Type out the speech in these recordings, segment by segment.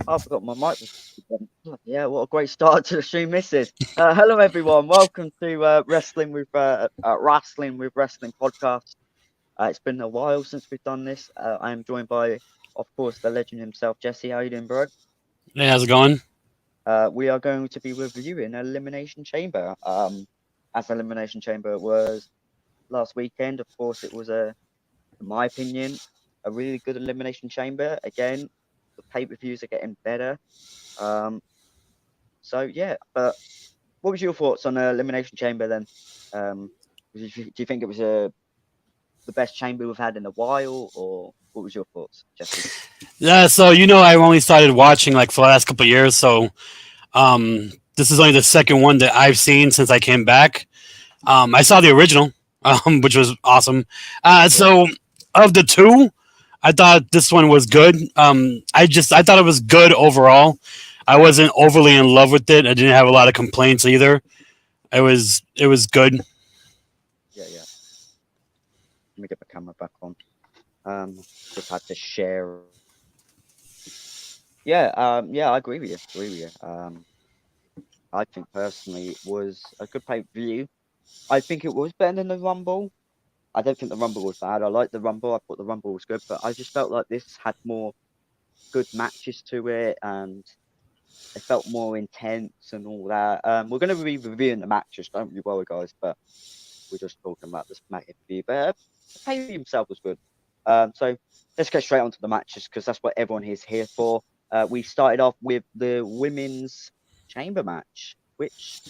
I forgot my mic was on. Yeah, what a great start to the stream this is. Hello, everyone. Welcome to Wrestling with Wrestling podcast. It's been a while since we've done this. I am joined by, of course, the legend himself, Jesse. How you doing, bro? Hey, how's it going? We are going to be reviewing Elimination Chamber. As Elimination Chamber was last weekend, of course, it was in my opinion, a really good Elimination Chamber. Again, the pay-per-views are getting better. Um, so yeah, but what was your thoughts on Elimination Chamber then? Do you think it was the best chamber we've had in a while, or what was your thoughts, Jesse? Yeah, so I've only started watching like for the last couple of years, so this is only the second one that I've seen since I came back. I saw the original, which was awesome. Yeah, So of the two, I thought this one was good. I thought it was good overall. I wasn't overly in love with it. I didn't have a lot of complaints either. It was good. yeah. Let me get the camera back on. Just had to share. Yeah, I agree with you. I think personally it was a good pay per view. I think it was better than the Rumble. I don't think the Rumble was bad. I liked the Rumble. I thought the Rumble was good, but I just felt like this had more good matches to it, and it felt more intense and all that. We're going to be reviewing the matches, don't you worry, guys. But we're just talking about this match review. But the pay himself was good. So let's get straight onto the matches because that's what everyone is here for. We started off with the women's chamber match, which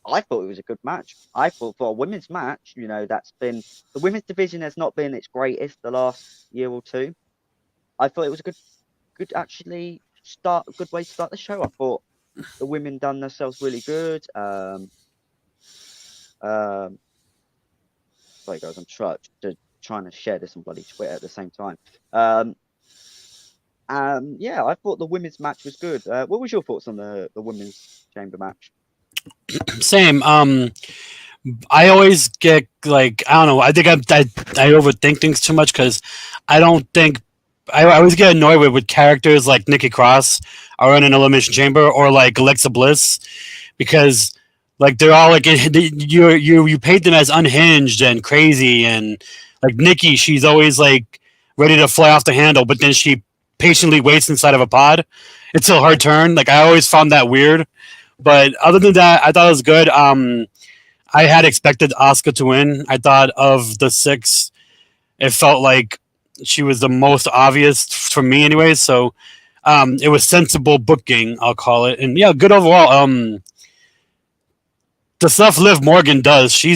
I thought it was a good match. I thought for a women's match, that's been the women's division has not been its greatest the last year or two. I thought it was a good actually start, a good way to start the show. I thought the women done themselves really good. Um, Sorry guys, I'm trying to share this on bloody Twitter at the same time. Um, yeah, I thought the women's match was good. What was your thoughts on the women's chamber match? Same. I always get like I don't know. I think I overthink things too much because I don't think I always get annoyed with characters like Nikki Cross are in an elimination chamber or like Alexa Bliss because like they're all like you paint them as unhinged and crazy and like Nikki she's always like ready to fly off the handle but then she patiently waits inside of a pod until her turn. Like I always found that weird. But other than that, I thought it was good. I had expected Asuka to win. I thought of the six, it felt like she was the most obvious for me, anyway. So it was sensible booking, I'll call it, and yeah, good overall. The stuff Liv Morgan does, she,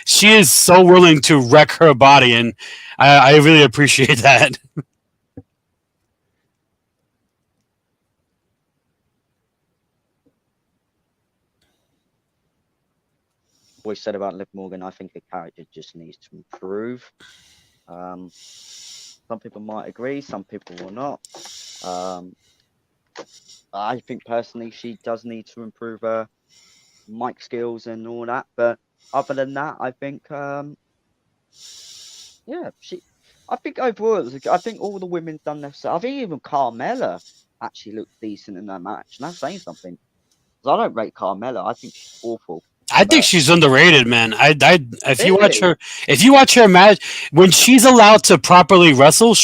she is so willing to wreck her body, and I really appreciate that. What you said about Liv Morgan, I think the character just needs to improve. Um, some people might agree, some people will not. Um, I think personally she does need to improve her mic skills and all that. But other than that, I think yeah, I think overall, I think all the women done their stuff. I think even Carmella actually looked decent in that match, and that's saying something. 'Cause I don't rate Carmella. I think she's awful. I think But she's underrated, man. really, If you watch her match, when she's allowed to properly wrestle,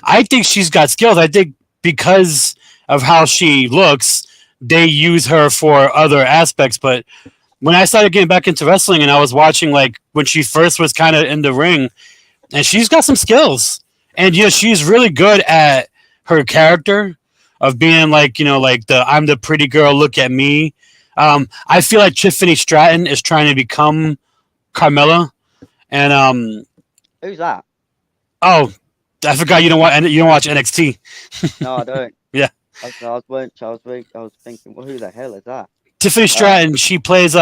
I think she's got skills. I think because of how she looks, they use her for other aspects. But when I started getting back into wrestling and I was watching like when she first was kind of in the ring, and she's got some skills, and yeah, she's really good at her character of being like like the I'm the pretty girl, look at me. I feel like Tiffany Stratton is trying to become Carmella, and who's that? oh, I forgot you don't watch NXT. No, I don't. Yeah, I was thinking, well, who the hell is that? Tiffany Uh, Stratton. She plays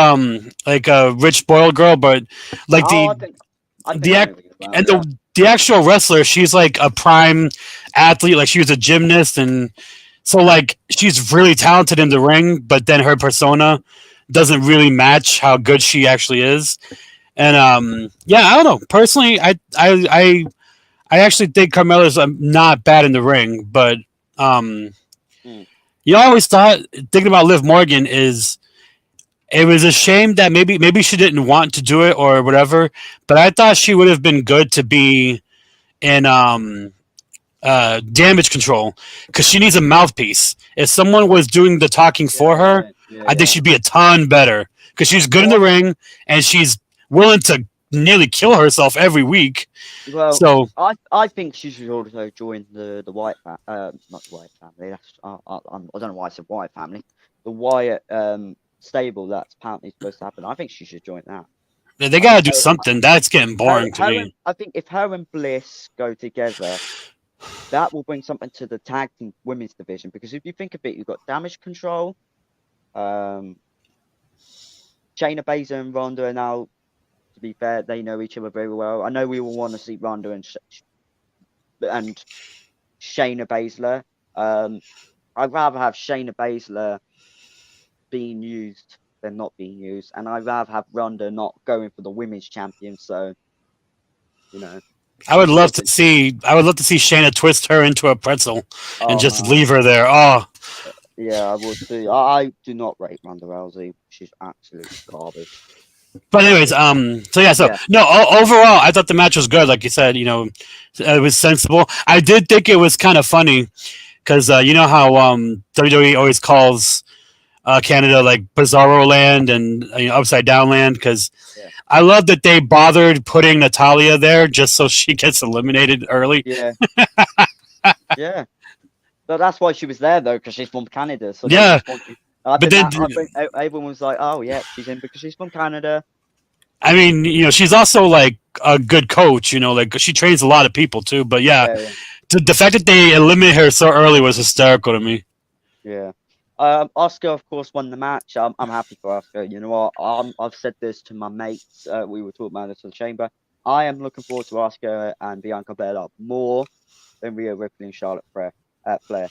like a rich spoiled girl, but like oh, I think the I act know what you're about. and Yeah, the actual wrestler, she's like a prime athlete. Like she was a gymnast, and so like she's really talented in the ring, but then her persona doesn't really match how good she actually is. And yeah, I don't know. Personally, I actually think Carmella's not bad in the ring, but um, Mm, I always thought thinking about Liv Morgan is it was a shame that maybe she didn't want to do it or whatever, but I thought she would have been good to be in damage control because she needs a mouthpiece. If someone was doing the talking for her, yeah, yeah, I think yeah. she'd be a ton better because she's good in the Well, ring and she's willing to nearly kill herself every week. well, So I think she should also join the White not the White family. That's I don't know why I said White family. The Wyatt stable that's apparently supposed to happen. I think she should join that. they I think gotta do something. That's getting boring to me. I think if her and Bliss go together, that will bring something to the tag team women's division. Because if you think of it, you've got Damage Control, um, Shayna Baszler and Ronda are now. To be fair, they know each other very well. I know we all want to see Ronda and Shayna Baszler. Um, I'd rather have Shayna Baszler being used than not being used, and I'd rather have Ronda not going for the women's champion. So you know, we'll see what they do. I would love to see Shayna twist her into a pretzel and Oh just man, leave her there. Oh, yeah, I would too. I do not rate Ronda Rousey. She's absolute garbage. but anyways, Garbage. so yeah, so Yeah, no, overall, I thought the match was good. Like you said, it was sensible. I did think it was kind of funny because you know how WWE always calls Canada like Bizarro Land and Upside Down Land because yeah, I love that they bothered putting Natalia there just so she gets eliminated early. yeah, yeah. But that's why she was there though, because she's from Canada. So they Yeah, just wanted. I but think then that everyone was like, "Oh yeah, she's in because she's from Canada." I mean, she's also like a good coach. Like she trains a lot of people too. But yeah, Yeah, yeah, the fact that they eliminated her so early was hysterical to me. yeah. Oscar, of course, won the match. I'm happy for Oscar. You know what? I've said this to my mates. We were talking about this in the chamber. I am looking forward to Oscar and Bianca Belair more than Rhea Ripley and Flair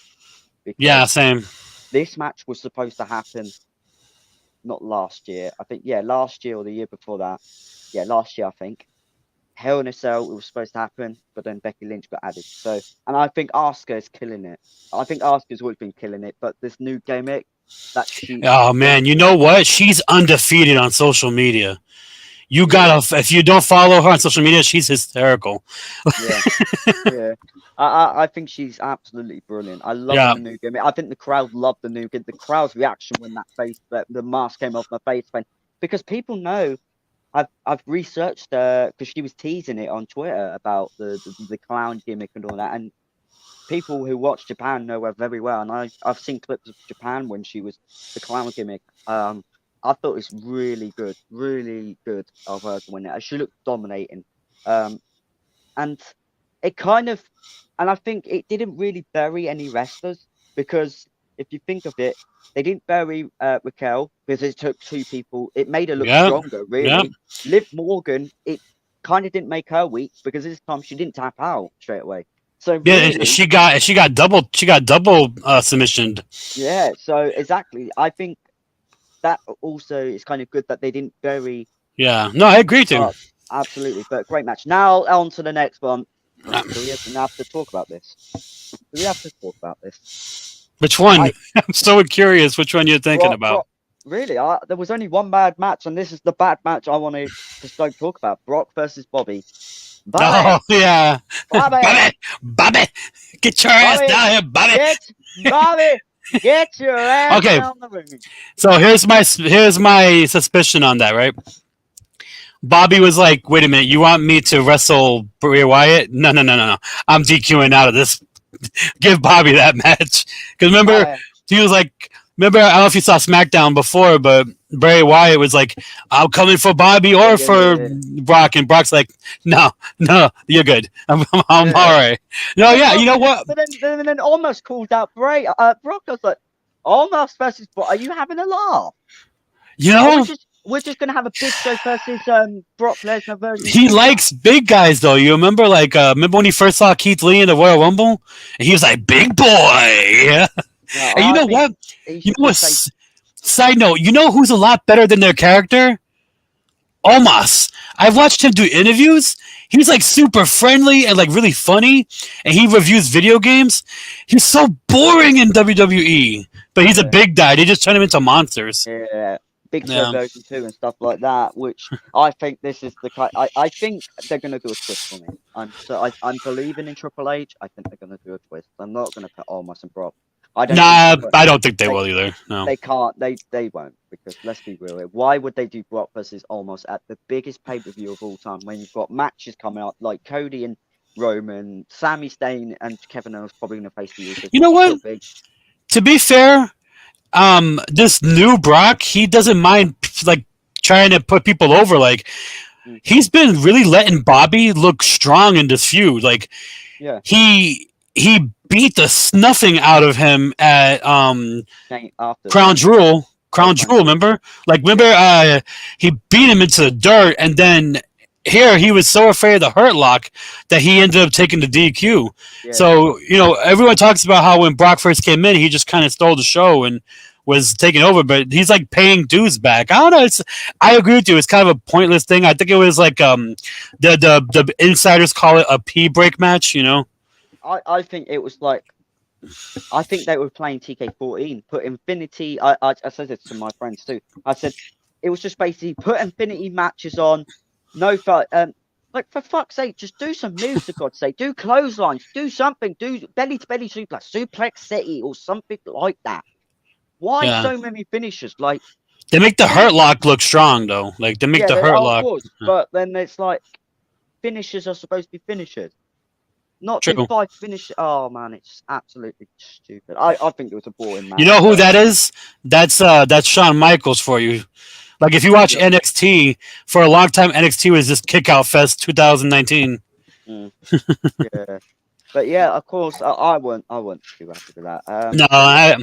Yeah, because same. this match was supposed to happen not last year. I think last year or the year before that. Yeah, last year I think. Hell in a Cell, it was supposed to happen, but then Becky Lynch got added. So, and I think Asuka is killing it. I think Asuka's always been killing it, but this new gimmick that she Oh man, you invented, know what? She's undefeated on social media. You yeah, gotta if you don't follow her on social media, she's hysterical. yeah, yeah. I think she's absolutely brilliant. I love Yeah, the new gimmick. I think the crowd loved the new gimmick. The crowd's reaction when that the mask came off my face, when because people know I've researched because she was teasing it on Twitter about the clown gimmick and all that, and people who watch Japan know her very well, and I've seen clips of Japan when she was the clown gimmick. I thought it was really good of her to win it. She looked dominating, and it kind of, and I think it didn't really bury any wrestlers because if you think of it, they didn't bury Raquel because it took two people. It made her look yeah, stronger, yeah, really. Liv Morgan, it kind of didn't make her weak because this time she didn't tap out straight away. So yeah. really, She got double submissioned. yeah. So exactly, I think that also is kind of good that they didn't bury. Yeah, no, I agree too. Absolutely, but great match. Now on to the next one. Do we have to talk about this? Do we have to talk about this? Which one? I I'm so curious. Which one you're thinking about? Brock, really? There was only one bad match, and this is the bad match I want to start talk about. Brock versus Bobby. Oh Bobby, yeah, Bobby, Bobby, get your ass Bobby, down here, Bobby. Bobby, get your ass Okay, down the ring. so here's my suspicion on that. Right, Bobby was like, "Wait a minute, you want me to wrestle Bray Wyatt? No, no, no, no, no. I'm DQing out of this. Give Bobby that match." Because remember, Bobby, he was like, remember, I don't know if you saw SmackDown before, but Bray Wyatt was like, "I'm coming for Bobby yeah, or yeah, yeah, for yeah. Brock," and Brock's like, "No, no, you're good. I'm Yeah. all right." No, But yeah, you know what? then almost called out Bray. Brock was like, almost versus. Are you having a laugh? You Are know, we're just gonna have a Big Show versus Brock Lesnar versus he likes big guys though. You remember when he first saw Keith Lee in the Royal Rumble, and he was like, "Big boy." Yeah. No, And you I know think what? he You should know what? just say Side note, you know who's a lot better than their character? Omos. I've watched him do interviews. he's like super friendly and like really funny, and he reviews video games. He's so boring in WWE, but he's a Yeah. big guy. They just turn him into monsters. Yeah, Big Show Yeah. version 2 and stuff like that, which I think this is the kind. I think they're gonna do a twist for me. I'm believing in Triple H. I think they're gonna do a twist. I'm not gonna put Almas and Brock. I don't think Nah, Triple I don't think they they will either. No. they can't they won't, because let's be real here. Why would they do Brock versus Almas at the biggest pay-per-view of all time when you've got matches coming up like Cody and Roman, Sami Zayn and Kevin Owens probably gonna face the Usos, You know which is what? still big. To be fair, this new Brock, he doesn't mind like trying to put people over. Like Mm, he's been really letting Bobby look strong in this feud. Like yeah, he beat the snuffing out of him at after Crown Crown Jewel. Jewel. Oh, Crown Crown Jewel, Jewel. remember? Like remember Yeah, he beat him into the dirt, and then here he was so afraid of the hurt lock that he ended up taking the DQ. yeah. So, everyone talks about how when Brock first came in, he just kind of stole the show and was taking over, but he's like paying dues back. I don't know. I agree with you. It's kind of a pointless thing. I think it was like the insiders call it a pee break match. I think it was like, I think they were playing TK14, put Infinity. I said this to my friends too. I said it was just basically put Infinity matches on, no fight. Like for fuck's sake, just do some moves for God's sake. Do clotheslines, do something, do belly to belly suplex city or something like that. Why Yeah. so many finishes? Like, They make the finish, hurt lock look strong though. Like they make yeah, the they hurt are of lock. course, Yeah. but then it's like finishes are supposed to be finishers. Not do True. 5 finish. Oh man, it's absolutely stupid. I think it was a boring You match, know who but that is? That's Shawn Michaels for you. Like if you watch yeah. NXT for a long time, NXT was just Kick Out Fest 2019. Mm, yeah. But yeah, of course, I wouldn't too happy with that. No, But yeah,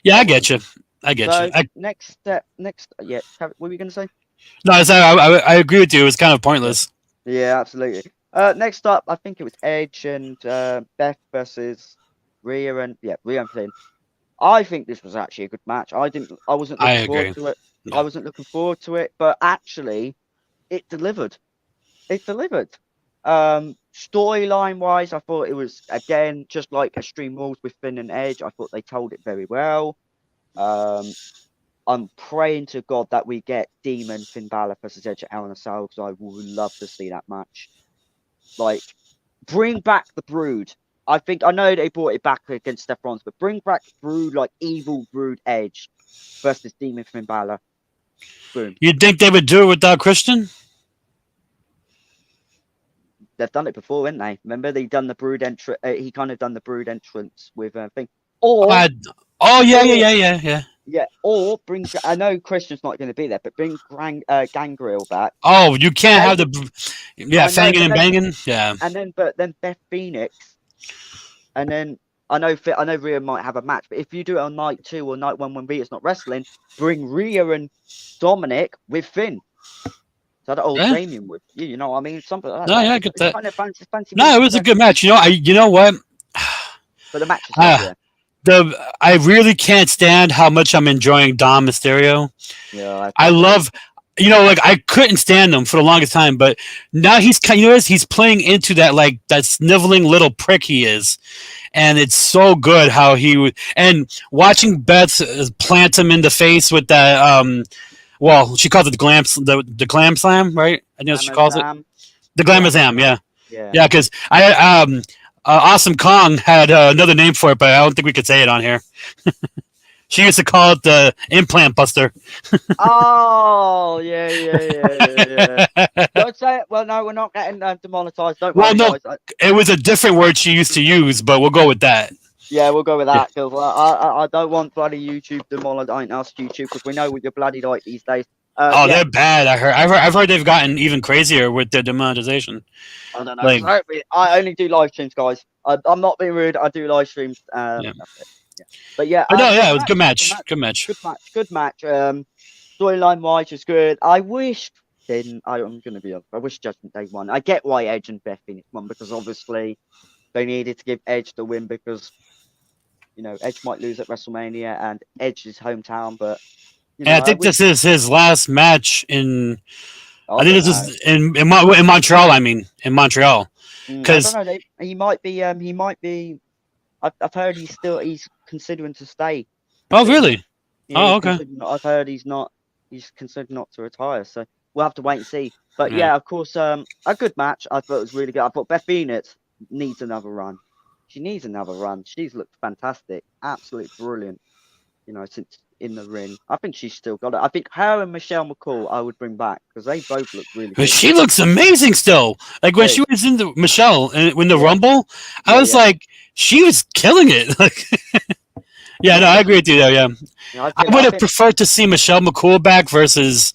yeah, I I get wouldn't. you. I get you. So next step, yeah. What were you gonna say? No, I agree with you. It was kind of Yeah, pointless. yeah, absolutely. Next up, I think it was Edge and Beth versus Rhea and Rhea and Flynn. I think this was actually a good match. I wasn't I looking forward agree. to it. I Yeah. wasn't looking forward to it, but actually, it delivered. It delivered. Storyline wise, I thought it was again just like Extreme Rules with Finn and Edge. I thought they told it very well. Um, I'm praying to God that we get Demon Finn Balor versus Edge at Hell in a Cell, because I would love to see that match. Like, bring back the Brood. I know they brought it back against Seth Rollins, but bring back Brood, like evil Brood Edge versus Demon Finn Balor. Boom. You'd think they would do it without Christian? They've done it before, haven't they? Remember they done the Brood entrance. He kind of done the Brood entrance with thing. Or, Uh, oh yeah, yeah, or yeah, yeah, yeah. yeah, or bring. I know Christian's not going to be there, but bring Gangrel back. Oh, you can't have Maybe, I know, fanging but and then banging. Yeah, but then Beth Phoenix, and then I know Rhea might have a match, but if you do it on night 2 or night 1 when Rhea's not wrestling, bring Rhea and Dominic with Finn. So that old yeah. Damien with you know what I mean, something like No, that. yeah, I It's, get it's that. kind of fancy No, it was a best, good match. You know what? but the match itself, Uh, I really can't stand how much I'm enjoying Dom Mysterio. yeah, I I can't wait. love, like I couldn't stand him for the longest time, but now he's kind. He's playing into that like that sniveling little prick he is, and it's so good how he would. And watching Beth plant him in the face with that. Well, she calls it the glam slam, right? I know she calls it Amazam, the glamazam. Glamazam, Yeah, yeah. yeah. Because Awesome Kong had another name for it, but I don't think we could say it on here. She used to call it the implant buster. Oh, yeah. Don't say it. Well, no, we're not getting demonetized. Don't Well, worry, no, guys. it was a different word she used to use, but we'll go with that. Yeah, we'll go with Yeah. that, because I don't want bloody YouTube demonetizing us, YouTube, because we know what you're bloody like these days. Oh, Yeah, they're bad. I've heard they've gotten even crazier with their demonetization. I don't know. Like, I only do live streams, guys. I'm not being rude. I do live streams. yeah. That's it. Yeah. But yeah, But no, yeah, good it was a good match. match. Good match. Good match. Storyline wise is good. I wish. I'm gonna be honest. I wish Judgment Day won. I get why Edge and Beth Phoenix won, because obviously they needed to give Edge the win, because Edge might lose at WrestleMania and Edge's hometown. But And I I think wish. this is his last match in I I think don't this know. is in Montreal. I mean, in Montreal, I don't because know. He might be. He might be. I've heard he's considering to stay a oh bit more. really? Yeah, Oh he's okay. considering. I've heard he's not. He's considered not to retire. So we'll have to wait and see. But Yeah. yeah, of course, a good match. I thought it was really good. I thought Beth Phoenix needs another run. She needs another run. She's looked fantastic, absolutely brilliant. Since in the ring, I think she's still got it. I think her and Michelle McCall I would bring back because they both look really But good. she looks amazing still. Like when Hey, she was in the Michelle in the yeah, Rumble, I yeah, was yeah, like, she was killing it. Like, yeah, yeah. no, I agree with you there. Yeah, I would I have think preferred to see Michelle McCool back versus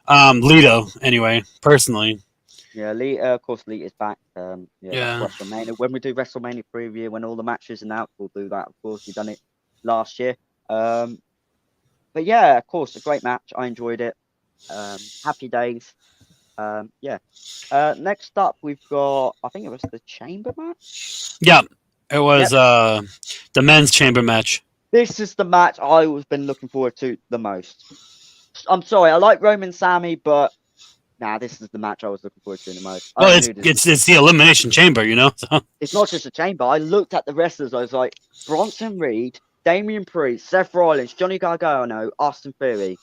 Lita. Anyway, personally, Yeah, Lee, of course, Lee is back. Yeah, that's yeah. WrestleMania. When we do WrestleMania preview, when all the matches are out, we'll do that. Of course, we've done it last year. Um, but yeah, of course, a great match. I enjoyed it. Happy days. Yeah. Next up, we've got. I think it was the Chamber match. Yeah, it was Yep. the men's chamber match. This is the match I've been looking forward to the most. I'm sorry, I like Roman Sammy, but nah, this is the match I was looking forward to the most. I Well, knew this. it's the elimination chamber, you know. So. It's not just a chamber. I looked at the wrestlers. I was like, Bronson Reed, Damian Priest, Seth Rollins, Johnny Gargano, Austin Theory.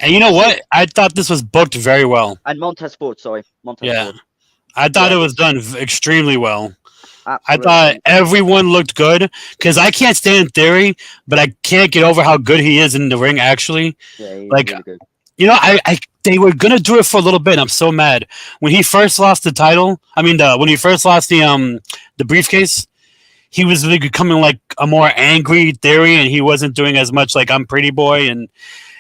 And you know what? I thought this was booked very well. And Montez Ford. Sorry, Montez Yeah, Ford. I thought Yeah, it was done extremely well. I thought absolutely. everyone looked good because I can't stand Theory, but I can't get over how good he is in the ring. Actually, Yeah, he's like really good. I they were gonna do it for a little bit. And I'm so mad when he first lost the title. I mean, when he first lost the briefcase, he was really becoming like a more angry Theory, and he wasn't doing as much like I'm Pretty Boy, and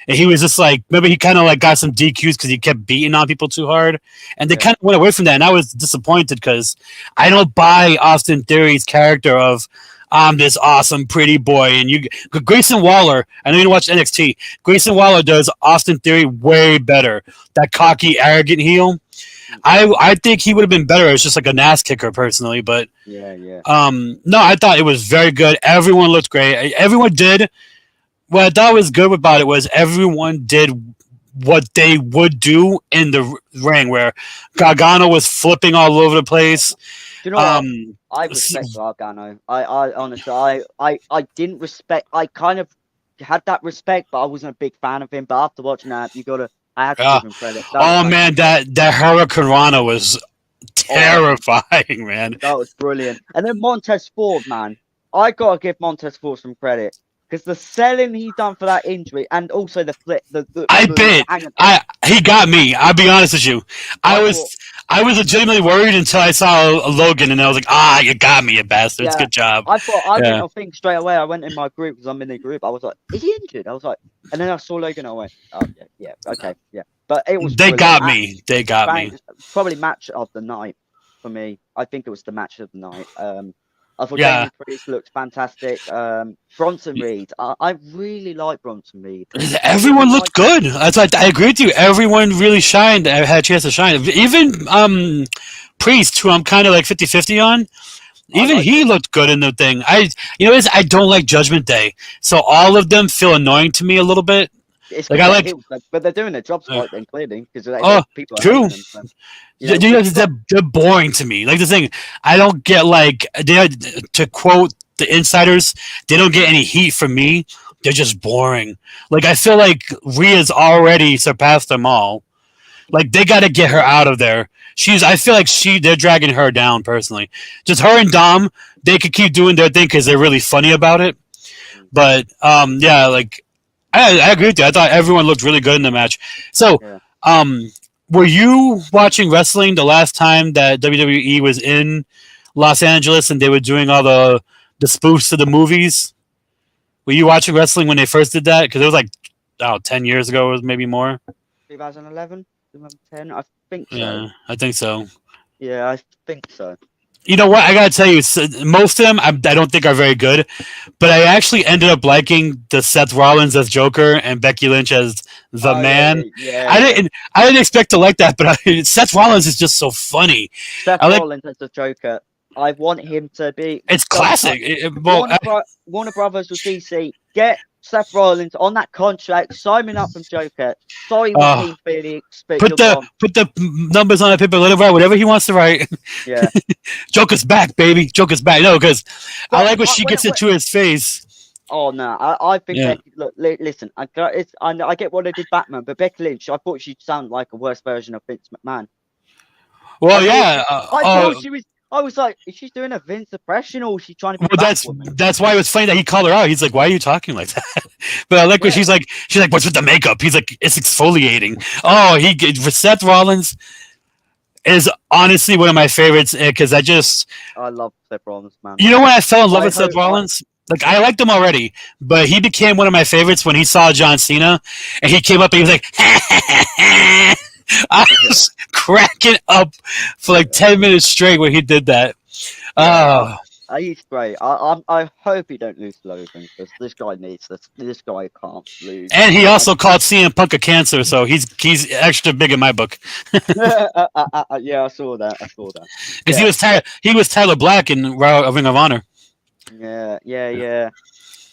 he was just like maybe he kind of like got some DQs because he kept beating on people too hard, and they Yeah, kind of went away from that. And I was disappointed because I don't buy Austin Theory's character of I'm this awesome pretty boy. And you, Grayson Waller. I know you watch NXT. Grayson Waller does Austin Theory way better. That cocky, arrogant heel. I think he would have been better as just like an ass kicker personally, but yeah, yeah. no, I thought it was very good. Everyone looked great. Everyone did what I thought was good about it was everyone did what they would do in the ring, where Gargano was flipping all over the place. Do you know what? I respect Gargano. I honestly, I didn't respect. I kind of had that respect, but I wasn't a big fan of him. But after watching that, I had to Uh, give him credit. That was oh man, fantastic. that Hurricane Rana was Oh, terrifying, man. that was brilliant. And then Montez Ford, man, I gotta give Montez Ford some credit because the selling he done for that injury, and also the flip, I the bet hanging. he got me. I'll be honest with you. I I thought, was I was legitimately worried until I saw Logan, and I was like, you got me, you bastards. yeah, Good job. I thought I went. Yeah, I think straight away. I went in my group because I'm in the group. I was like, "Is he injured?" I was like, and then I saw Logan. I went, "Oh yeah, yeah, okay, yeah." But it was they brilliant. got me. They got me. Probably match of the night for me. I think it was the match of the night. I thought Yeah. Damian Priest looked fantastic. Bronson Reed. I really like Bronson Reed. I really Everyone like looked him. good. I agree with you. Everyone really shined. I had a chance to shine. Even Priest, who I'm kind of like 50-50 on, I even like he him. looked good in the thing. I don't like Judgment Day, so all of them feel annoying to me a little bit. It's Like because I they're like, heels, but they're doing their jobs uh, right then, clearly, because oh, people are true. hating them. So, but you got They're boring to me. Like the thing, I don't get like to quote the insiders, they don't get any heat from me. They're just boring. Like I feel like Rhea's already surpassed them all. Like they got to get her out of there. I feel like they're dragging her down personally. Just her and Dom, they could keep doing their thing because they're really funny about it. But yeah, like I agree with you. I thought everyone looked really good in the match. So, yeah. um, were you watching wrestling the last time that WWE was in Los Angeles and they were doing all the spoofs of the movies? Were you watching wrestling when they first did that? Because it was like 10 years ago, or maybe more. 2011, 2010, I think so. Yeah, I think so. Yeah, I think so. You know what? I gotta tell you, most of them I don't think are very good, but I actually ended up liking the Seth Rollins as Joker and Becky Lynch as the Oh yeah, Man. yeah, yeah. I didn't expect to like that, but Seth Rollins is just so funny. Seth I like Rollins as the Joker. I want him to be. it's Don't classic. Well, Warner Brothers or DC, get Seth Rollins on that contract, signing up from Joker. Sorry, Uh, Joaquin Phoenix, but you're gone. put the numbers on the paper. Let him write whatever he wants to write. Yeah. Joker's back, baby. Joker's back. No, because I But like when she gets into his face. oh no, I think Yeah. Becky. Look, listen, I get why they did Batman, but Becky Lynch, I thought she'd sound like a worse version of Vince McMahon. Well, yeah. I thought she was. I was like, is she doing a Vince impression or is she trying to be well, Batwoman? that's why it was funny that he called her out. He's like, "Why are you talking like that?" But I like when Yeah. she's like, "What's with the makeup?" He's like, "It's exfoliating." Oh, Seth Rollins is honestly one of my favorites because I love Seth Rollins, man. you know when I fell in love I with Seth hope Rollins. Like I liked him already, but he became one of my favorites when he saw John Cena and he came up and he was like, I was cracking up for like 10 minutes straight when he did that. Yeah, he's great. I hope he don't lose to Logan because this guy needs this. This guy can't lose. And he also called CM Punk a cancer, so he's extra big in my book. Yeah, I saw that. Because Yeah. he was Tyler Black in Ring of Honor. Yeah.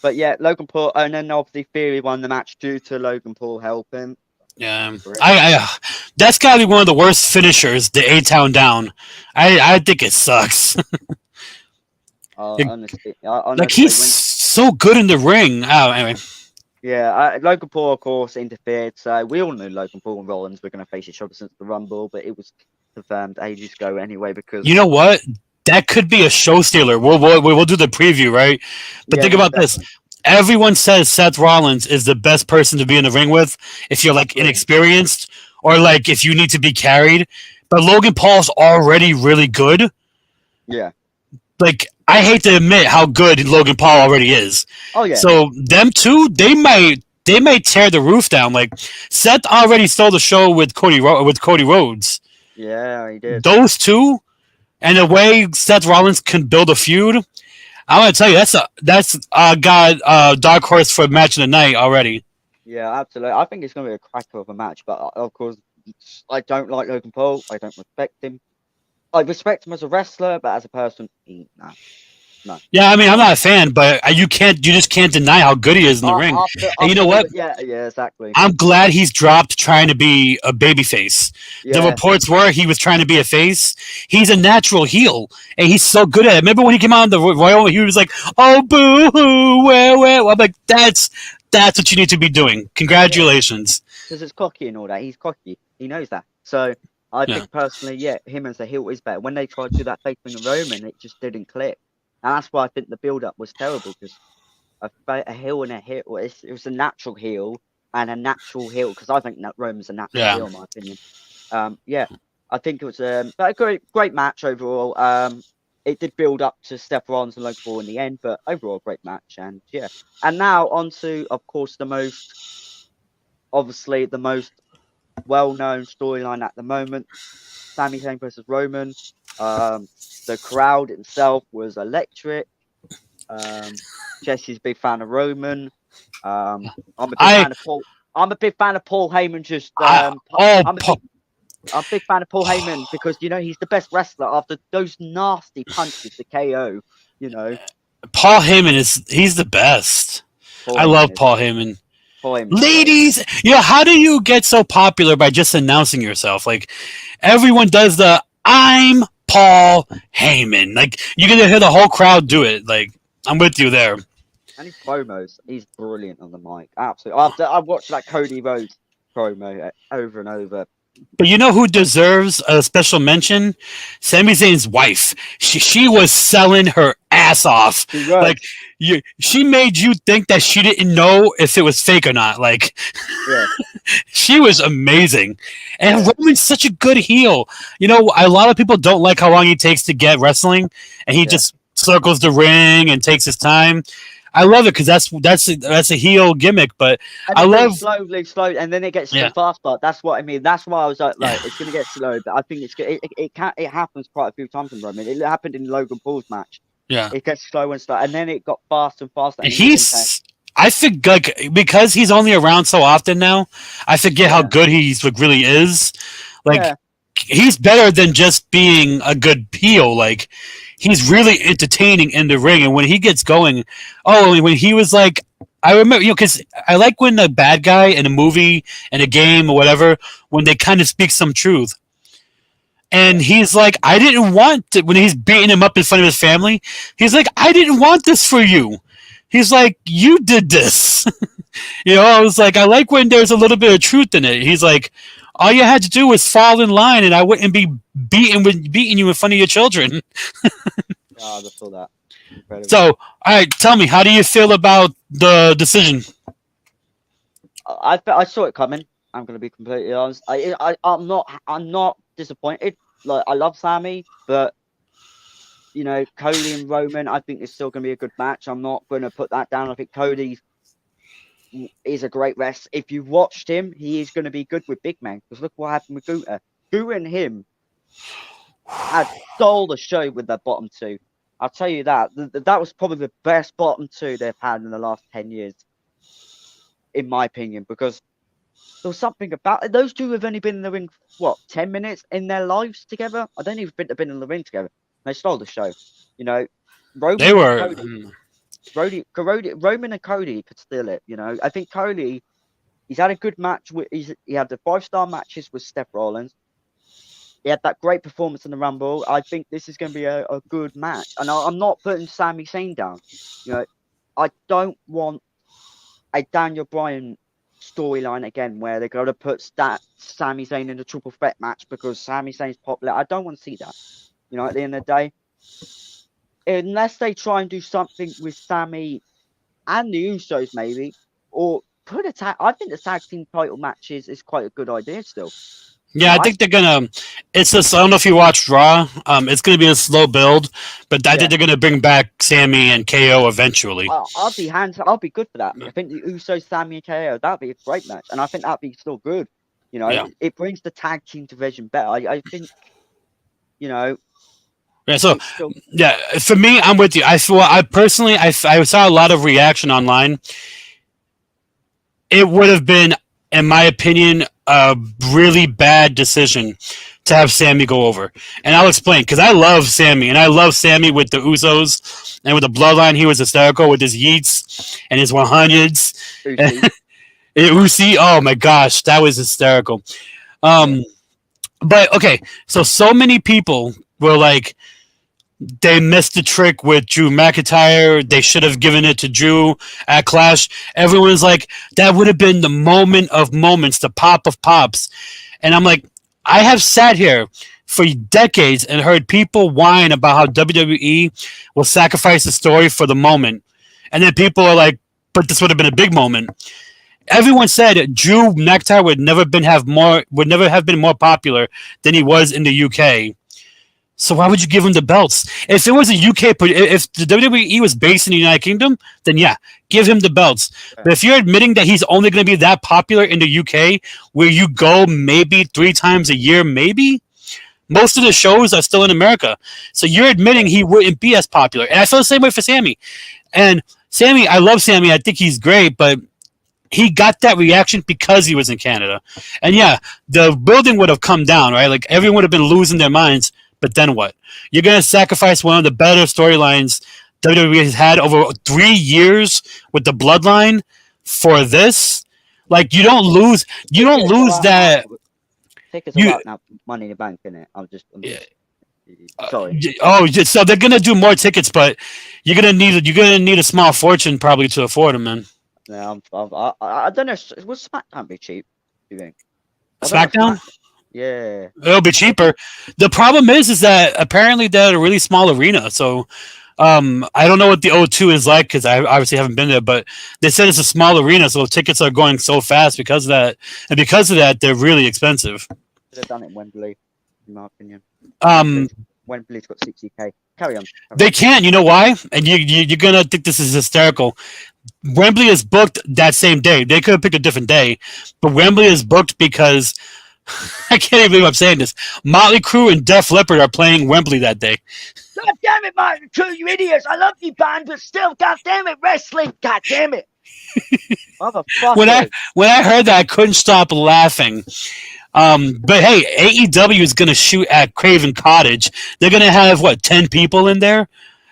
But yeah, Logan Paul, and then obviously Theory won the match due to Logan Paul helping. Yeah, I that's gotta be one of the worst finishers, the A-Town Down. I think it sucks. Honestly, Like he's so good in the ring. Oh, anyway. yeah, Logan Paul, of course, interfered. So we all knew Logan Paul and Rollins were going to face each other since the Rumble, but it was confirmed ages ago anyway. Because You know what? That could be a show stealer. We'll do the preview, right? But think about this. Everyone says Seth Rollins is the best person to be in the ring with if you're like inexperienced or like if you need to be carried. But Logan Paul's already really good. Yeah. Like I hate to admit how good Logan Paul already is. Oh yeah. So them two, they might tear the roof down. Like Seth already stole the show with Cody Rhodes. Yeah, he did. Those two, and the way Seth Rollins can build a feud, I want to tell you that's dark horse for match of the night already. Yeah, absolutely. I think it's going to be a cracker of a match, but of course, I don't like Logan Paul. I don't respect him. I respect him as a wrestler, but as a person, no. Yeah, I mean, I'm not a fan, but you just can't deny how good he is in the ring. And you know what? Yeah, exactly. I'm glad he's dropped trying to be a babyface. Yeah. The reports were he was trying to be a face. He's a natural heel, and he's so good at it. Remember when he came out on the Royal? He was like, "Oh, boo hoo, where?" I'm like, "That's what you need to be doing. Congratulations." Because it's cocky and all that. He's cocky. He knows that. So I think personally, him as a heel is better. When they tried to do that fake thing in Roman, it just didn't click. And that's why I think the build-up was terrible because a heel and a heel, it was a natural heel and a natural heel because I think Roman's a natural heel in my opinion. I think it was a great match overall. It did build up to Seth Rollins and Logan Paul in the end, but overall great match. And yeah, and now on to, of course, the most well-known storyline at the moment: Sami Zayn versus Roman. The crowd itself was electric. Jesse's a big fan of Roman. I'm a big fan of Paul. I'm a big fan of Paul Heyman. I'm a big fan of Paul Heyman because he's the best wrestler after those nasty punches to KO. Paul Heyman he's the best. I love Paul Heyman. Ladies, how do you get so popular by just announcing yourself? Like everyone does the "I'm Paul Heyman." Like you're gonna hear the whole crowd do it. Like I'm with you there. And his promos, he's brilliant on the mic. Absolutely. I've watched that Cody Rhodes promo over and over. But you know who deserves a special mention? Sami Zayn's wife. She was selling her ass off. Like she made you think that she didn't know if it was fake or not. Like she was amazing. And Roman's such a good heel. A lot of people don't like how long he takes to get wrestling, and he just circles the ring and takes his time. I love it because that's a heel gimmick, but and I love slowly, and then it gets so fast. But that's what I mean. That's why I was like it's gonna get slow. But I think it happens quite a few times in Roman. It happened in Logan Paul's match. Yeah, it gets slow and slow, and then it got faster and faster. And I forget because he's only around so often now. I forget how good he's really is. Like he's better than just being a good heel. Like he's really entertaining in the ring, and when he gets going, when he was like, I remember, because I like when the bad guy in a movie, in a game, or whatever, when they kind of speak some truth. And Yeah. he's like, I didn't want to, when he's beating him up in front of his family, he's like, I didn't want this for you. He's like, you did this. I was like, I like when there's a little bit of truth in it. He's like, all you had to do was fall in line, and I wouldn't be beating you in front of your children. Yeah, I just saw that. Incredible. So, all right, tell me, how do you feel about the decision? I saw it coming. I'm gonna be completely honest. I'm not disappointed. Like, I love Sammy, but Cody and Roman, I think it's still gonna be a good match. I'm not gonna put that down. I think Cody is a great wrestler. If you've watched him, he is gonna be good with big men. Because look what happened with Gunther. Gunther and him had stole the show with their bottom two. I'll tell you that. That was probably the best bottom two they've had in the last 10 years, in my opinion, because there was something about it. Those two have only been in the ring, what, 10 minutes in their lives together? I don't even think they've been in the ring together. They stole the show. They Roman and were. Roman and Cody could steal it. I think Cody, he's had a good match. He had the 5-star matches with Steph Rollins. He had that great performance in the Rumble. I think this is going to be a good match. And I'm not putting Sami Zayn down. I don't want a Daniel Bryan storyline again where they're going to put Sami Zayn in a triple threat match because Sami Zayn's popular. I don't want to see that. At the end of the day, unless they try and do something with Sami and the Usos, maybe, or put a tag. I think the tag team title matches is quite a good idea still. Yeah, I think they're gonna. It's just, I don't know if you watched Raw. It's gonna be a slow build, but I think they're gonna bring back Sammy and KO eventually. I'll be good for that. I think the Usos, Sammy, and KO, that'd be a great match, and I think that'd be still good. It brings the tag team division better. I think, Yeah. So yeah, for me, I'm with you. I personally, I saw a lot of reaction online. It would have been, in my opinion, a really bad decision to have Sammy go over. And I'll explain, because I love Sammy, and I love Sammy with the Usos and with the Bloodline. He was hysterical with his yeets and his 100s. Uzi, oh my gosh, that was hysterical. But okay, so many people were like, they missed the trick with Drew McIntyre. They should have given it to Drew at Clash. Everyone's like, that would have been the moment of moments, the pop of pops. And I'm like, I have sat here for decades and heard people whine about how WWE will sacrifice the story for the moment. And then people are like, but this would have been a big moment. Everyone said Drew McIntyre would never have been more popular than he was in the UK. So why would you give him the belts? If it was a UK, if the WWE was based in the United Kingdom, then yeah, give him the belts. But if you're admitting that he's only going to be that popular in the UK, where you go maybe 3 times a year, maybe, most of the shows are still in America. So you're admitting he wouldn't be as popular. And I feel the same way for Sammy. And Sammy, I love Sammy. I think he's great, but he got that reaction because he was in Canada. And yeah, the building would have come down, right? Like, everyone would have been losing their minds. But then what? You're going to sacrifice one of the better storylines WWE has had over 3 years with the Bloodline for this? Like, you don't lose that. Tickets are out now. Money in the Bank, innit? Sorry. So they're going to do more tickets, but you're going to need a small fortune probably to afford them, man. Yeah, I don't know. Will SmackDown be cheap, do you think? SmackDown? Yeah, it'll be cheaper. The problem is that apparently they're a really small arena. So I don't know what the O2 is like because I obviously haven't been there. But they said it's a small arena, so tickets are going so fast because of that. And because of that, they're really expensive. They've done it in Wembley, in my opinion. Wembley's got 60K. Carry on. They can. You know why? And you're gonna think this is hysterical. Wembley is booked that same day. They could have picked a different day, but Wembley is booked because. I can't even believe I'm saying this. Motley Crue and Def Leppard are playing Wembley that day. God damn it, Motley Crue, you idiots! I love you, band, but still, god damn it, wrestling! God damn it! When I heard that, I couldn't stop laughing. But hey, AEW is going to shoot at Craven Cottage. They're going to have 10 people in there.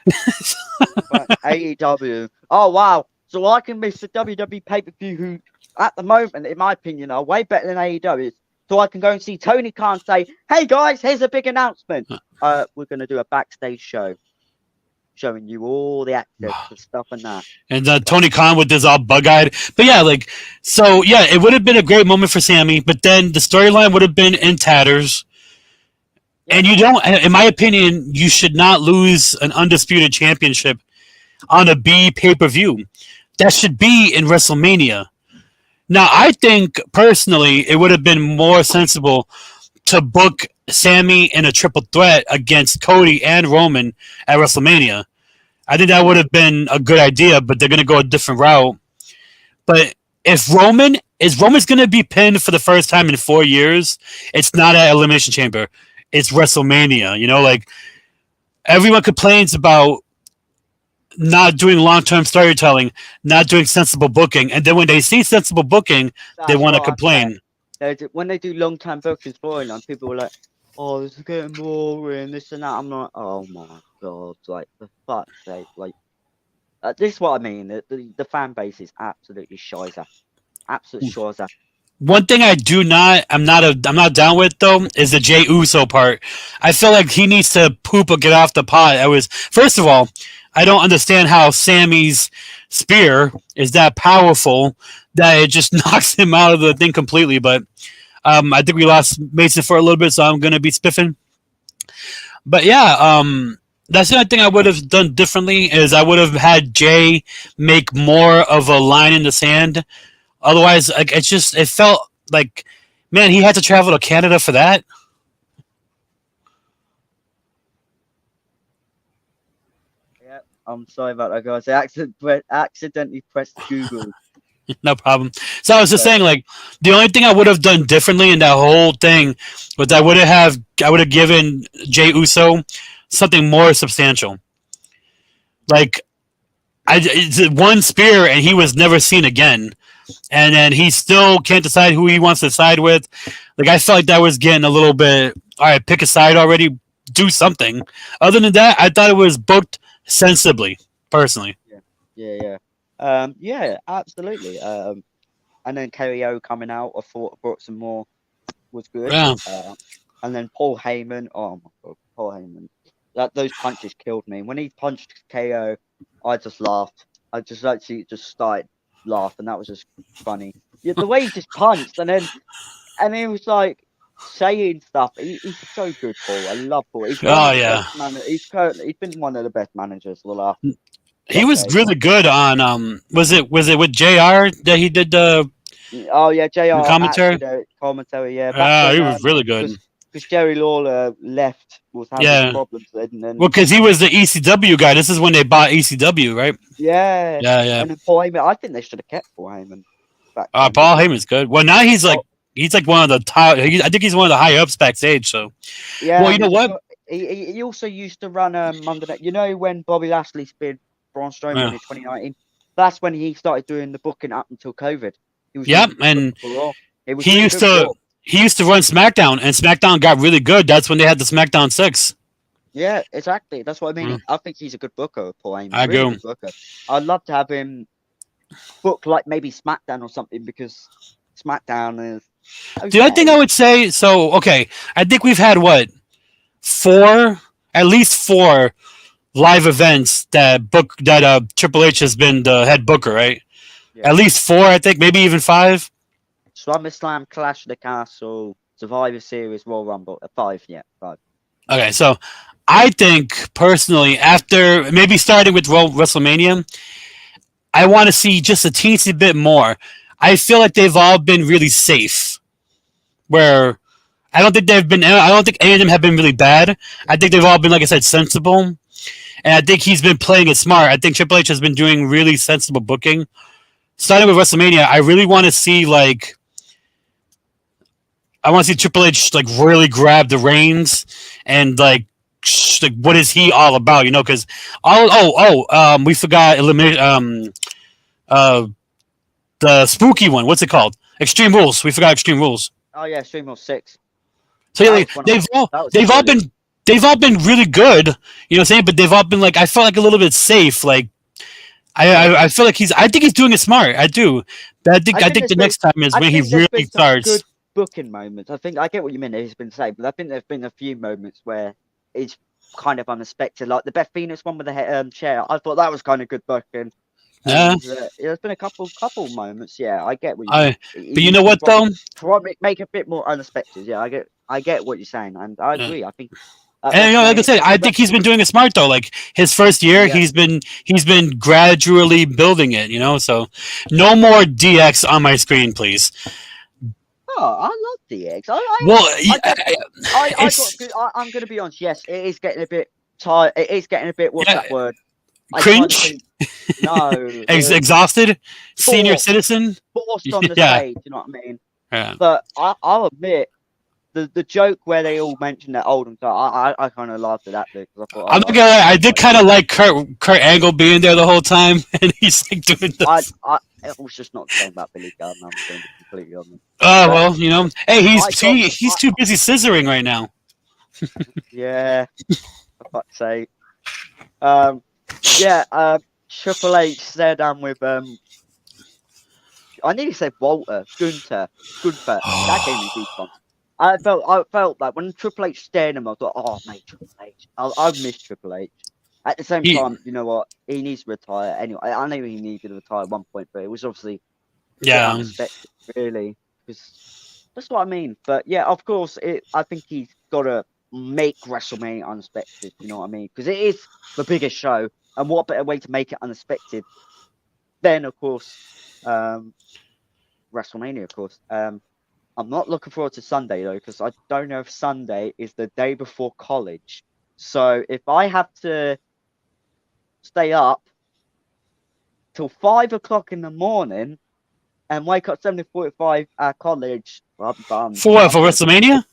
AEW. Oh wow! so I can miss the WWE pay-per-view who, at the moment, in my opinion, are way better than AEW. So I can go and see Tony Khan say, hey guys, here's a big announcement. We're going to do a backstage show showing you all the access to stuff and that. And Tony Khan with this all bug-eyed. But yeah, like, so yeah, it would have been a great moment for Sammy, but then the storyline would have been in tatters. Yeah. And you don't, in my opinion, you should not lose an undisputed championship on a B pay-per-view. That should be in WrestleMania. Now, I think, personally, it would have been more sensible to book Sammy in a triple threat against Cody and Roman at WrestleMania. I think that would have been a good idea, but they're going to go a different route. But if Roman's going to be pinned for the first time in 4 years, it's not at Elimination Chamber. It's WrestleMania. You know, like, everyone complains about not doing long-term storytelling, not doing sensible booking, and then when they see sensible booking, they want to complain. When they do long-term booking storyline, people are like, "Oh, this is getting boring, this and that." I'm like, "Oh my god!" Like, for fuck's sake! Like, this is what I mean. The fan base is absolutely shizer, absolute shizer. One thing I'm not down with though is the Jey Uso part. I feel like he needs to poop or get off the pot. First of all, I don't understand how Sammy's spear is that powerful that it just knocks him out of the thing completely. But I think we lost Mason for a little bit, so I'm gonna be spiffing. But yeah, that's the only thing I would have done differently is I would have had Jay make more of a line in the sand. Otherwise, like it felt like, man, he had to travel to Canada for that. Yeah, I'm sorry about that, guys. I accidentally pressed Google. No problem. So I was just saying, like, the only thing I would have done differently in that whole thing was I would have given Jey Uso something more substantial. Like, it's one spear, and he was never seen again. And then he still can't decide who he wants to side with. Like, I felt like that was getting a little bit, all right, pick a side already, do something. Other than that, I thought it was booked sensibly, personally. Yeah, absolutely. And then KO coming out, I thought brought some more, was good. Yeah. And then Paul Heyman, oh my god, Paul Heyman. Those punches killed me. When he punched KO, I just laughed. I just actually just started laughing. That was just funny. Yeah, the way he just punched, and he was like saying stuff. He's so good, Paul. I love Paul. He's he's been one of the best managers of the last. He was really good on was it with JR that he did the JR commentary? Yeah. He was really good. Because Jerry Lawler left, was having problems then. Well, because he was the ECW guy. This is when they bought ECW, right? Yeah. Yeah. And then Paul Heyman, I think they should have kept Paul Heyman. Paul Heyman's good. Well, now he's like one of the top. I think he's one of the high ups backstage. So yeah. Well, you know what? He also used to run Monday Night. You know when Bobby Lashley speared Braun Strowman in 2019? That's when he started doing the booking up until COVID. He used to run SmackDown, and SmackDown got really good. That's when they had the SmackDown 6. Yeah, exactly. That's what I mean. I think he's a good booker, Paul Heyman. I agree. I'd love to have him book like maybe SmackDown or something, because SmackDown is. Okay. The other thing I would say, so okay, I think we've had at least four live events that Triple H has been the head booker, right? Yeah. At least 4, I think, maybe even 5. SummerSlam, Clash of the Castle, Survivor Series, Royal Rumble. 5, yeah, 5. Okay, so I think personally, after maybe starting with WrestleMania, I want to see just a teensy bit more. I feel like they've all been really safe. Where I don't think any of them have been really bad. I think they've all been, like I said, sensible. And I think he's been playing it smart. I think Triple H has been doing really sensible booking. Starting with WrestleMania, I really want to see Triple H really grab the reins and what is he all about? You know, because we forgot the spooky one. What's it called? Extreme Rules. We forgot Extreme Rules. Oh yeah, Extreme Rules 6. So yeah, they've all been really good. You know what I'm saying? But they've all been I felt like a little bit safe. Like I feel like I think he's doing it smart. I do. But I think the next time is I when he think there's really been some starts. good booking moments. I think I get what you mean. He's been safe, but I think there's been a few moments where it's kind of unexpected, like the Beth Phoenix one with the chair. I thought that was kind of good booking, Yeah. and there's been a couple moments. Yeah, I get what you mean. I. He But you know needs to what though? probably make it a bit more unexpected. Yeah, I get what you're saying, and I Yeah. agree. I think And you know, like I said, I think he's been doing it smart though. Like his first year, yeah. he's been gradually building it. You know, so no more DX on my screen, please. Oh, I love DX. Well, I got it's good. I'm going to be honest. Yes, it is getting a bit tired. It is getting a bit. What's yeah, that word? I kind of cringe, think no, exhausted, senior forced, citizen. forced on the Yeah, stage. You know what I mean? yeah. But I'll admit the joke where they all mentioned that Oldham guy. I kind of laughed at that bit because I thought, I'm oh, not that's gonna lie, I actually did quite kind of good. like Kurt Angle being there the whole time, and he's like doing this. It was just not the same about Billy Gunn. I'm going to be completely honest. Oh But well, you know, hey, I got he's too busy scissoring right now. yeah. For fuck's sake. Yeah. Triple H said with I nearly said Walter, Gunther. That gave me goosebumps. I felt like when Triple H stared at him, I thought, oh mate, Triple H. I miss Triple H. At the same He, time, you know what? He needs to retire anyway. I knew he needed to retire at one point, but it was obviously a bit yeah, unexpected, really. Because that's what I mean. But yeah, of course, I think he's got to make WrestleMania unexpected. You know what I mean? Because it is the biggest show, and what better way to make it unexpected than, of course, WrestleMania, of course. I'm not looking forward to Sunday though, because I don't know if Sunday is the day before college. So if I have to stay up till 5 o'clock in the morning and wake up 7:45 at college, well, I'm done. for what, for WrestleMania?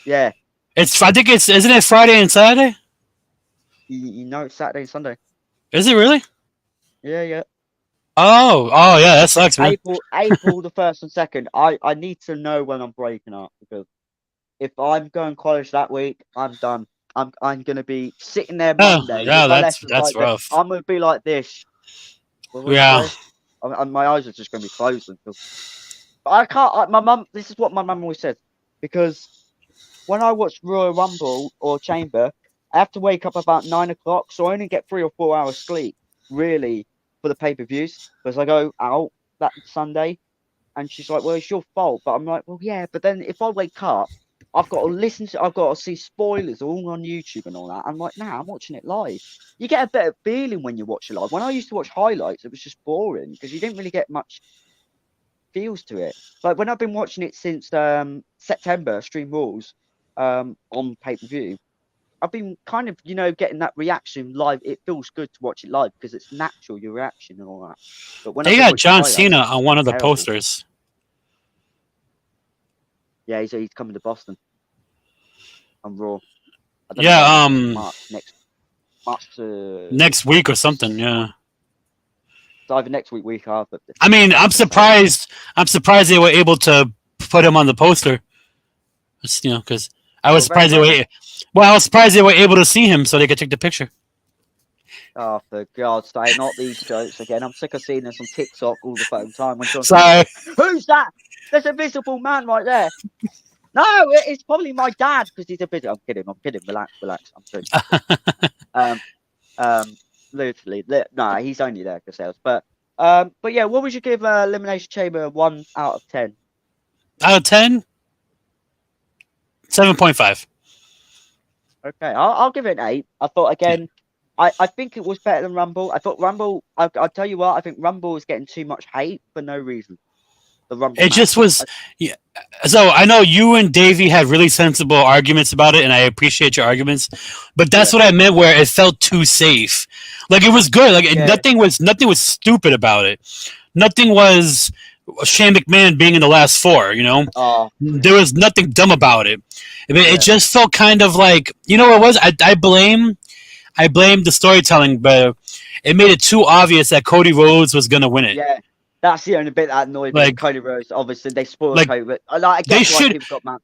Yeah. I think isn't it Friday and Saturday? You know it's Saturday and Sunday. Is it really? Yeah. Oh yeah, that sucks, man. April the 1st and 2nd. I need to know when I'm breaking up, because if I'm going college that week, I'm done. I'm gonna be sitting there Monday Yeah, with my lessons that's like this. rough. I'm gonna be like this. What did Yeah. you say? My eyes are just gonna be closing. But I can't. My mum. This is what my mum always says, because when I watch Royal Rumble or Chamber, I have to wake up about 9 o'clock, so I only get 3 or 4 hours sleep, really, for the pay-per-views, because I go out that Sunday, and she's like, well, it's your fault. But I'm like, well, yeah, but then if I wake up, I've got to see spoilers all on YouTube and all that. I'm like, nah, I'm watching it live. You get a better feeling when you watch it live. When I used to watch highlights, it was just boring, because you didn't really get much feels to it. Like when I've been watching it since September, Stream Rules, on pay-per-view, I've been kind of, getting that reaction live. It feels good to watch it live because it's natural, your reaction and all that. But when They I've been got watching John highlights, Cena on one of the terrible. posters. Yeah, he's coming to Boston on Raw. I don't Yeah, know March to next week or something. Yeah. it's either next week after. I mean, I'm surprised. I'm surprised they were able to put him on the poster. It's, because I was surprised they were. Well, I was surprised they were able to see him so they could take the picture. Oh, for God's sake, not these jokes again. I'm sick of seeing this on TikTok all the fucking time. When John Sorry. says, who's that? There's a visible man right there. No, it's probably my dad because he's a bit. I'm kidding. Relax. I'm kidding. Literally, no, he's only there for sales. But yeah, what would you give Elimination Chamber 1 out of 10? Out of 10, 7.5. Okay, I'll give it an 8. I thought again, I think it was better than Rumble. I thought Rumble. I'll tell you what, I think Rumble was getting too much hate for no reason. The Rumble. It just was. Yeah. So I know you and Davey had really sensible arguments about it, and I appreciate your arguments. But that's what I meant, where it felt too safe. Like it was good. Like nothing was stupid about it. Nothing was Shane McMahon being in the last 4. There was nothing dumb about it. I mean, it just felt kind of like, what it was. I blame the storytelling, but it made it too obvious that Cody Rhodes was gonna win it. Yeah. That's the only bit that annoyed me. Cody Rhodes, obviously, they spoiled Cody. But I guess why people got mad.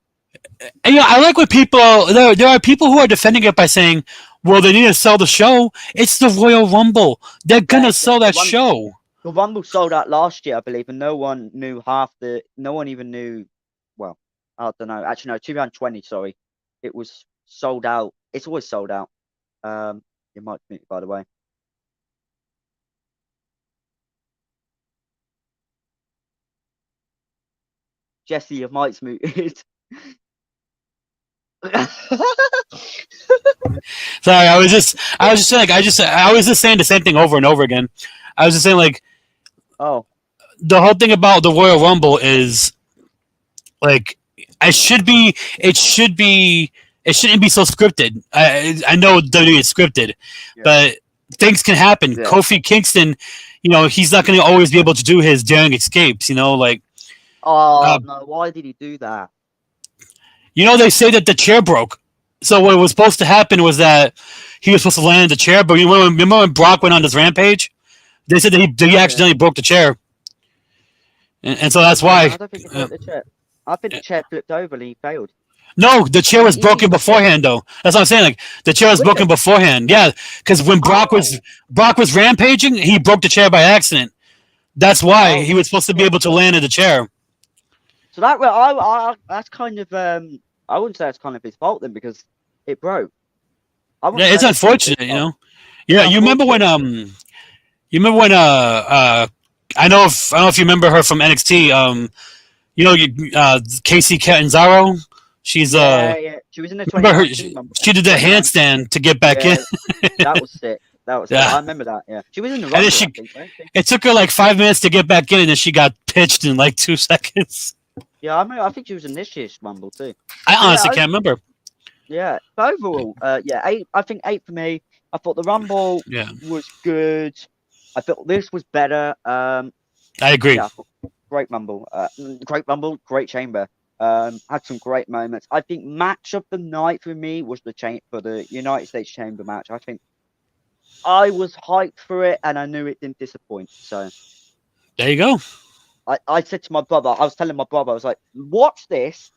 And, I like what people there are people who are defending it by saying, "Well, they need to sell the show. It's the Royal Rumble. They're Yeah, gonna sell that show." the Rumble sold out last year, I believe, and no one knew no one even knew. Well, I don't know. Actually, no, 2020. Sorry, it was sold out. It's always sold out. You might be, by the way. Jesse, your mic's muted. Sorry, I was just saying, I was just saying the same thing over and over again. I was just saying, like, Oh, the whole thing about the Royal Rumble is like, it shouldn't be so scripted. I know WWE is scripted, yeah. but things can happen. Yeah. Kofi Kingston, he's not going to always be able to do his daring escapes. Like, Oh no! Why did he do that? they say that the chair broke. So what was supposed to happen was that he was supposed to land in the chair, but remember when Brock went on this rampage? They said that he accidentally broke the chair, and so that's why. I don't think he broke the chair. I think the chair flipped over and he failed. No, the chair was broken beforehand, though. That's what I'm saying. Like, the chair was broken beforehand. Yeah, because when Brock was rampaging, he broke the chair by accident. That's why he was supposed to be able to land in the chair. So that's kind of I wouldn't say it's kind of his fault then, because it broke. Yeah, it's unfortunate, Yeah, you remember when I don't know if you remember her from NXT. Casey Catanzaro. She's yeah. She was in the 2019 Rumble. She did the handstand to get back in. That was sick. Sick. I remember that. Yeah, she was in the Rumble. And then it took her like 5 minutes to get back in, and then she got pitched in like 2 seconds. Yeah, I think she was in this year's Rumble too. I honestly can't remember. Yeah, but overall, 8. I think 8 for me. I thought the Rumble was good. I thought this was better. I agree. Yeah, great Rumble. Great Chamber. Had some great moments. I think match of the night for me was for the United States Chamber match. I think I was hyped for it, and I knew it didn't disappoint. So there you go. I said to my brother, I was telling my brother, I was like, watch this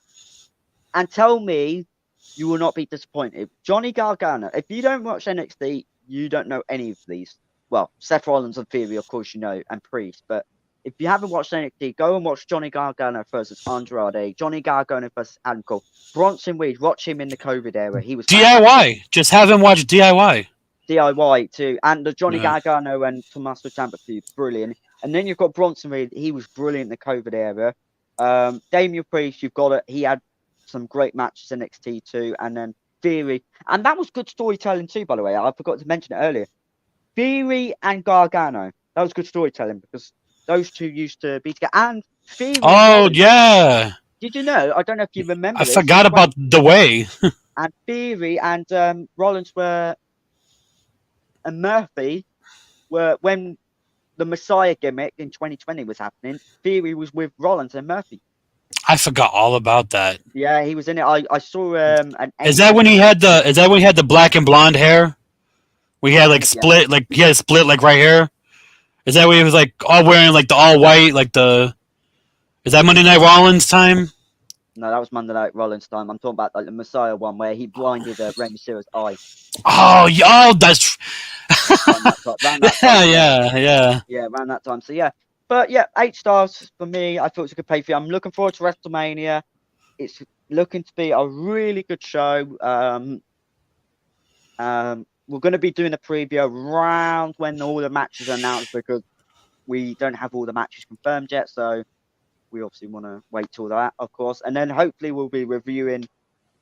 and tell me you will not be disappointed. Johnny Gargano, if you don't watch NXT, you don't know any of these. Well, Seth Rollins and Theory, of course, and Priest. But if you haven't watched NXT, go and watch Johnny Gargano versus Andrade, Johnny Gargano versus Adam Cole, Bronson Reed. Watch him in the COVID era. He was DIY. Fantastic. Just have him watch DIY. DIY too, and the Johnny Gargano and Tommaso Ciampa feud, brilliant. And then you've got Bronson Reed. He was brilliant in the COVID era. Damian Priest, you've got it. He had some great matches in NXT too, and then Theory, and that was good storytelling too. By the way, I forgot to mention it earlier. Theory and Gargano, that was good storytelling because those two used to be together. And Theory. Oh yeah. Did you know? I don't know if you remember. I forgot about the way. And Theory and Rollins and Murphy were when the Messiah gimmick in 2020 was happening. Theory was with Rollins and Murphy. I forgot all about that. Yeah, he was in it. I saw Is that when he had the black and blonde hair? We had like split, like he had split like right here. Is that when he was like all wearing like the all white, like the? Is that Monday Night Rollins time? No, that was Monday Night Rollins time. I'm talking about like the Messiah one where he blinded Rey Mysterio's eye. Oh, that's. Around that time, Yeah, around that time. So yeah, but yeah, 8 stars for me. I thought it was a good pay-per-view. I'm looking forward to WrestleMania. It's looking to be a really good show. We're going to be doing a preview around when all the matches are announced because we don't have all the matches confirmed yet. So we obviously want to wait till that, of course. And then hopefully we'll be reviewing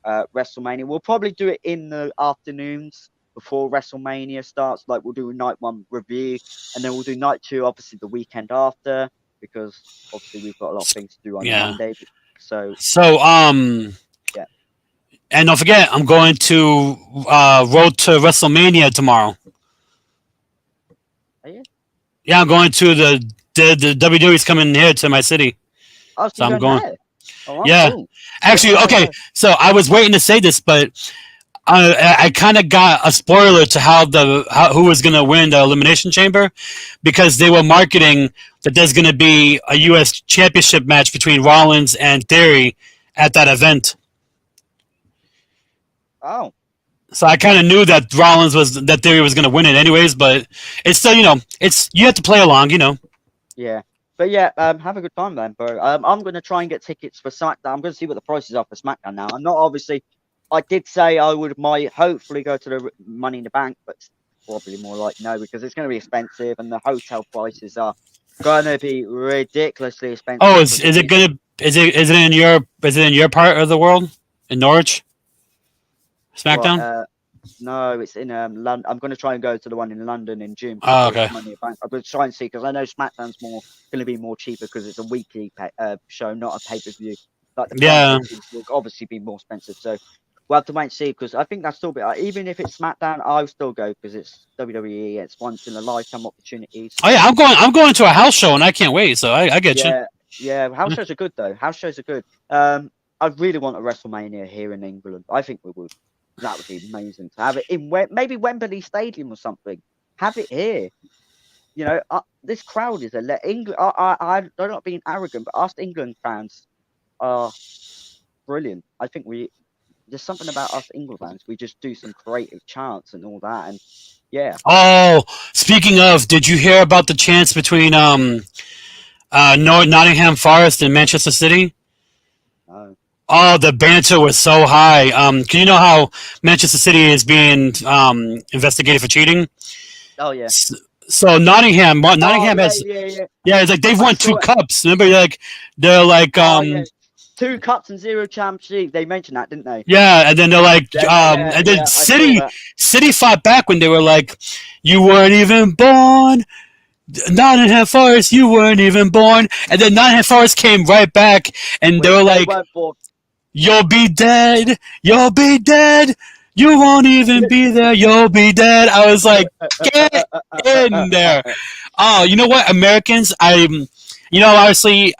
WrestleMania. We'll probably do it in the afternoons before WrestleMania starts. Like we'll do a night 1 review, and then we'll do night 2, obviously the weekend after, because obviously we've got a lot of things to do on Monday. So yeah. And don't forget, I'm going to Road to WrestleMania tomorrow. Are you? Yeah, I'm going to the WWE's coming here to my city. Oh, so I'm going. Oh, yeah. Cool. Actually, okay. So I was waiting to say this, but I kind of got a spoiler to who was going to win the Elimination Chamber, because they were marketing that there's going to be a U.S. Championship match between Rollins and Theory at that event. Oh, So I kind of knew that that Theory was going to win it anyways, but it's still, it's you have to play along. yeah. But yeah, have a good time then, bro. I'm gonna try and get tickets for SmackDown. I'm gonna see what the prices are for SmackDown now. I'm not obviously. I did say I might hopefully go to the Money in the Bank, but it's probably more like no because it's gonna be expensive and the hotel prices are gonna be ridiculously Oh, expensive is because of is it the gonna is it in your part of the world in Norwich what SmackDown? No, it's in London. I'm going to try and go to the one in London in June because Oh, the okay. Money in the Bank. I'm going to try and see because I know SmackDown's going to be more cheaper because it's a weekly show, not a pay per view. Like the Prime Yeah. bookings will obviously be more expensive. So we'll have to wait and see because I think that's still be even if it's SmackDown, I'll still go because it's WWE. It's once in a lifetime opportunities. Oh yeah, I'm going to a house show and I can't wait. So I get you. Yeah, yeah. House shows are good though. House shows are good. I really want a WrestleMania here in England. I think we would. That would be amazing to have it in maybe Wembley Stadium or something. Have it here. This crowd is England. I'm not being arrogant, but us England fans are brilliant. I think there's something about us England fans. We just do some creative chants and all that, and yeah. Oh, speaking of, did you hear about the chance between Nottingham Forest and Manchester City? No. Oh, the banter was so high. Can you know how Manchester City is being investigated for cheating? Oh yeah. So Oh Nottingham yeah, has, yeah, yeah. yeah, it's like they've I won two saw it. cups. Remember, they're like Oh yeah. 2 cups and 0 championship. They mentioned that, didn't they? yeah, and then they're like Yeah, and then yeah. I saw that. City fought back when they were like, you weren't even born. Nottingham Forest, you weren't even born. And then Nottingham Forest came right back and they Which were they like, weren't for. you'll be dead. You'll be dead. You won't even be there. You'll be dead. I was like, get in there. Oh, you know what? Obviously,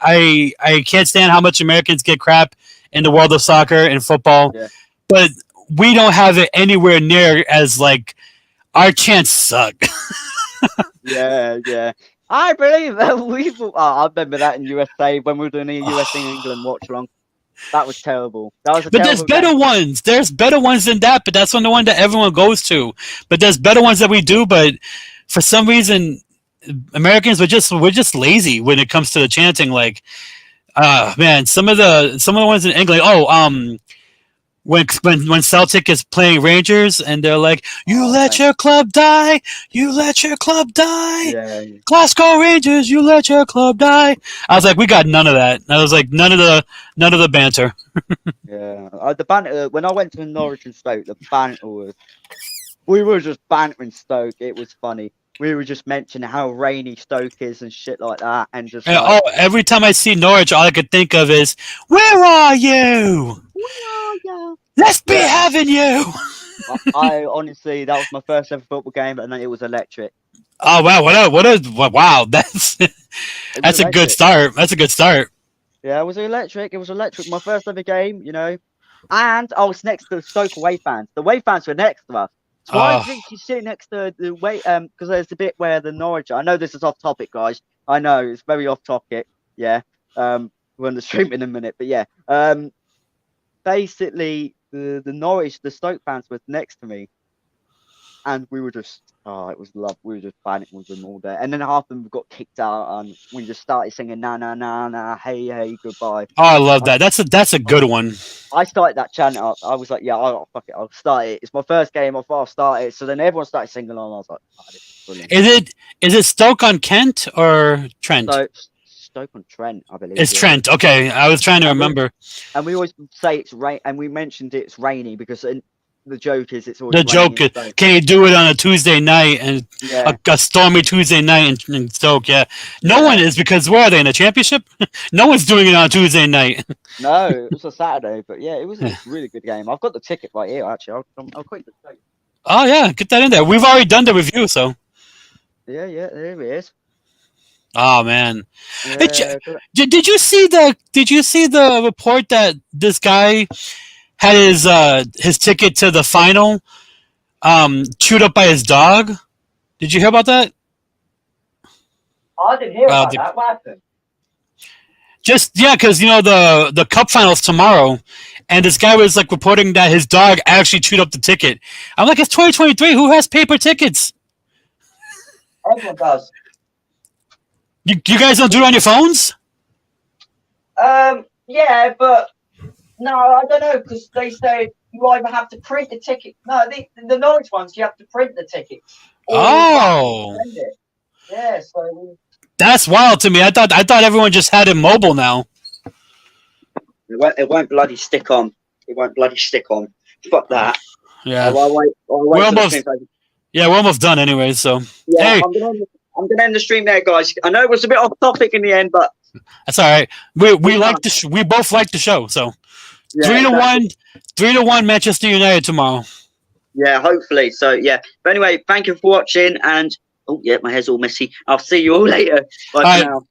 I can't stand how much Americans get crap in the world of soccer and football, Yeah. but we don't have it anywhere near as like our chants suck. Yeah, yeah. I believe that I remember that in USA when we were doing a USA England watch along. That was terrible. That was a But there's terrible better game. ones. There's better ones than that. But that's the one that everyone goes to. But there's better ones that we do. But for some reason, Americans we're just lazy when it comes to the chanting. Like, man, some of the ones in England. Oh, when Celtic is playing Rangers and they're like, "You Oh let man. your club die. You let your club die. Yeah, Glasgow Rangers, you let your club die." I was like, we got none of that. I was like, none of the banter. yeah. The banter when I went to Norwich and Stoke, the banter was we were just bantering Stoke. It was funny. We were just mentioning how rainy Stoke is and shit like that, and just And, like, oh, every time I see Norwich, all I could think of is, "Where are you? where are you? Let's be Yeah. having you." I honestly, that was my first ever football game, and then it was electric. Oh wow, wow, that's It was that's a good electric. start. That's a good start. Yeah, it was electric. It was electric. My first ever game. And I was next to the Stoke away fans. The away fans were next to us. So I was Oh, literally sitting next to the way because there's a bit where the Norwich. I know this is off topic, guys. I know it's very off topic. Yeah. We're on the stream in a minute, but yeah. Basically the Norwich, the Stoke fans were next to me, and we were just it was love. We were just playing with them all day, and then half of them got kicked out, and we just started singing na na na na hey hey goodbye. I love I, that. That's a good one. I started that chant up. I was like, yeah, fuck it, I'll start it. It's my first game. I'll start it. So then everyone started singing along. I was like, oh, this is brilliant. Is it Stoke on Kent or Trent? So Stoke on Trent, I believe. It's Yeah. Trent. Okay, I was trying to remember. And we always say it's rain, and we mentioned it's rainy because the joke is it's always The raining joke in is, Stoke. can you do it on a Tuesday night and Yeah. a stormy Tuesday night in Stoke? Yeah, no one is because where are they in the championship? No one's doing it on a Tuesday night. No, it was a Saturday, but yeah, it was a really good game. I've got the ticket right here, actually. I'll quickly show you. Oh yeah, get that in there. We've already done the review, so. Yeah, there it is. Oh man, hey, Yeah, did you see the report that this guy had his ticket to the final chewed up by his dog? Did you hear about that? I didn't hear about that. What happened? Just yeah, because the cup finals tomorrow, and this guy was like reporting that his dog actually chewed up the ticket. I'm like, it's 2023. Who has paper tickets? Everyone does. You guys don't do it on your phones? Yeah, but no, I don't know, because they say you either have to print the ticket. No, the knowledge ones, you have to print the tickets. Oh, yeah. So that's wild to me. I thought everyone just had it mobile now. it won't bloody stick on. It won't bloody stick on. Fuck that. Yeah, I'll wait we're almost done anyway. So yeah, hey, I'm gonna end the stream there, guys. I know it was a bit off topic in the end, but that's all right. We like we both like the show. So yeah, 3-1 Manchester United tomorrow. Yeah, hopefully. So yeah. But anyway, thank you for watching, and oh yeah, my hair's all messy. I'll see you all later. Bye for now.